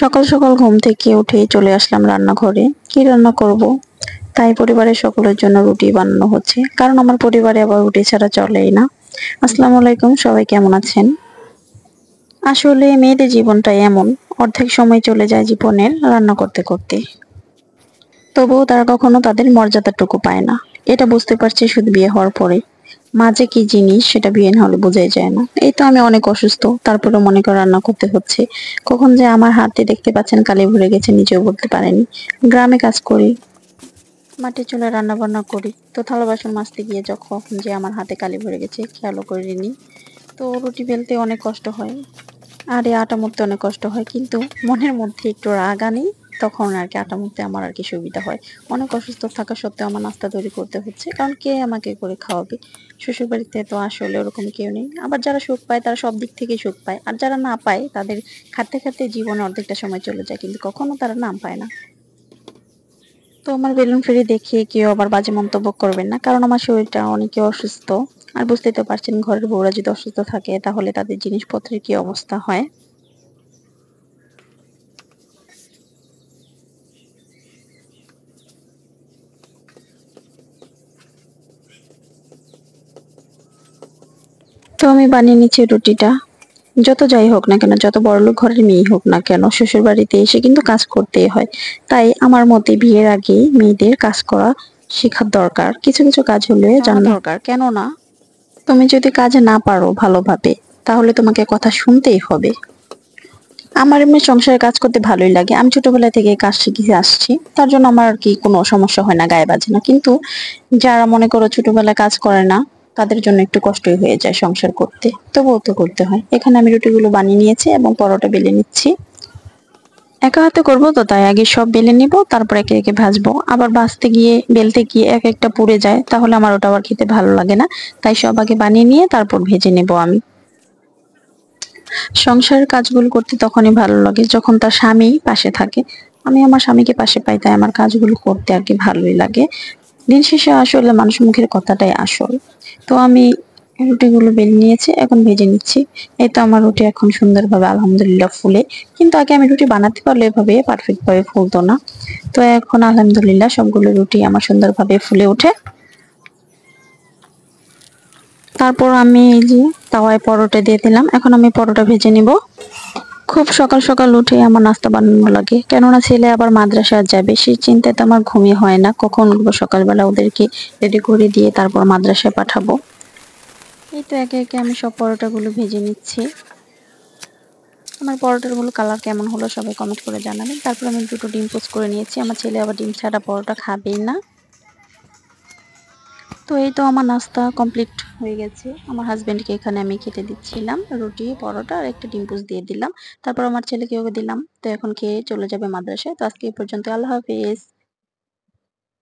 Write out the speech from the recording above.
সকাল সকাল ঘুম থেকে উঠে চলে আসলাম রান্নাঘরে। কি রান্না করব? তাই পরিবারের সকলের জন্য রুটি বানানো হচ্ছে, কারণ আমার পরিবারে আবার রুটি ছাড়া চলেই না। আসসালামু আলাইকুম, সবাই কেমন আছেন? আসলে মেয়েদের জীবনটাই এমন, অর্ধেক সময় চলে যায় জীবনের রান্না করতে করতে। তবুও তারা কখনো তাদের মর্যাদাটুকু পায় না। এটা বুঝতে পারছি শুধু বিয়ে হওয়ার পরে। মা যে কি জিনিস সেটা বিয়ে না হলে বোঝাই যায় না। এই তো আমি অনেক অসুস্থ, তারপরে মনে করে রান্না করতে হচ্ছে। কখন যে আমার হাতে দেখতে পাচ্ছেন কালি ভরে গেছে, নিজেও বলতে পারেনি। গ্রামে কাজ করি, মাটির চুলায় রান্না বান্না করি, তো থালা বাসন মাজতে গিয়ে যখন যে আমার হাতে কালি ভরে গেছে খেয়ালও করিনি। তো রুটি বেলতে অনেক কষ্ট হয়, আর এই আটা মথতে অনেক কষ্ট হয়, কিন্তু মনের মধ্যে একটু রাগ আনি, তখন আর কি আটা মথতে আমার আর কি সুবিধা হয়। অনেক অসুস্থ থাকা সত্ত্বেও আমার নাস্তা তৈরি করতে হচ্ছে, কারণ কে আমাকে করে খাওয়াবে? শ্বশুর বাড়িতে তো আসলে ওরকম কেউ নেই। আবার যারা সুখ পায় তারা সব দিক থেকেই সুখ পায়, আর যারা না পায় তাদের খাটতে খাটতে জীবনে অর্ধেকটা সময় চলে যায়, কিন্তু কখনো তারা নাম পায় না। তো আমার বেলুন ফেরি দেখে কেউ আবার বাজে মন্তব্য করবেন না, কারণ আমার শরীরটা অনেকে অসুস্থ। আর বুঝতেই তো পারছেন, ঘরের বউরা যদি অসুস্থ থাকে তাহলে তাদের জিনিসপত্রের কি অবস্থা হয়। তো আমি বানিয়ে নিচ্ছি রুটিটা। যত যাই হোক না কেন, যত বড়লোক ঘরের মেয়েই হোক না কেন, শ্বশুর বাড়িতে এসে কিন্তু কাজ করতেই হয়। তাই আমার মতে বিয়ের আগে মেয়েদের কাজ করা শেখার দরকার। কিছু কিছু কাজ হলে জানা দরকার, কেন না? তুমি যদি কাজে না পারো ভালোভাবে, তাহলে তোমাকে কথা শুনতেই হবে। আমার এমনি সংসারে কাজ করতে ভালোই লাগে, আমি ছোটবেলা থেকে কাজ শিখে আসছি, তার জন্য আমার আর কি কোনো সমস্যা হয় না, গায়ে বাজে না। কিন্তু যারা মনে করো ছোটবেলায় কাজ করে না, তাদের জন্য একটু কষ্টই হয়ে যায় সংসার করতে, তবুও তো করতে হয়। এখানে আমি রুটিগুলো বানিয়ে নিয়েছি এবং পরোটা বেলে নিচ্ছি। একা হাতে করবো তো, তাই আগে সব বেলে নিব, তারপর একে একে ভাজবো। আবার ভাজতে গিয়ে বেলতে গিয়ে এক একটা পুড়ে যায়, তাহলে আমার ওটা আবার খেতে ভালো লাগে না। তাই সব আগে বানিয়ে নিয়ে তারপর ভেজে নেব আমি। সংসারের কাজগুলো করতে তখনই ভালো লাগে যখন তার স্বামী পাশে থাকে। আমি আমার স্বামীকে পাশে পাই, তাই আমার কাজগুলো করতে আর কি ভালোই লাগে। দিন শেষে আসলে মানুষ মুখের কথাটাই আসল। তো আমি রুটিগুলো বেলে নিয়েছি, এখন ভেজে নিচ্ছি। এই তো আমার রুটি এখন সুন্দরভাবে আলহামদুলিল্লাহ ফুলে, কিন্তু আগে আমি রুটি বানাতে পারলে এভাবে পারফেক্ট ভাবে ফুলতো না। তো এখন আলহামদুলিল্লাহ সবগুলো রুটি আমার সুন্দরভাবে ফুলে ওঠে। তারপর আমি এই যে তাওয়ায় পরোটা দিয়ে দিলাম, এখন আমি পরোটা ভেজে নিব। খুব সকাল সকাল উঠে আমার নাস্তা বানানো লাগে, কেননা ছেলে আবার মাদ্রাসায় যাবে, সেই চিন্তায় তো আমার ঘুমই হয় না কখন উঠবো সকালবেলা ওদেরকে রেডি করে দিয়ে তারপর মাদ্রাসায় পাঠাবো। এই তো একে একে আমি সব পরোটাগুলো ভেজে নিচ্ছি। আমার পরোটার গুলো কালার কেমন হলো সবাই কমেন্ট করে জানাবেন। তারপর আমি দুটো ডিম পোস্ট করে নিয়েছি, আমার ছেলে আবার ডিম ছাড়া পরোটা খাবেই না। তো এই তো আমার নাস্তা কমপ্লিট হয়ে গেছে। আমার হাজবেন্ডকে এখানে আমি খেতে দিচ্ছিলাম, রুটি পরোটা আর একটা ডিম পোস্ট দিয়ে দিলাম। তারপর আমার ছেলেকেও দিলাম। তো এখন খেয়ে চলে যাবে মাদ্রাসায়। তো আজকে এই পর্যন্ত, আল্লাহ হাফেজ।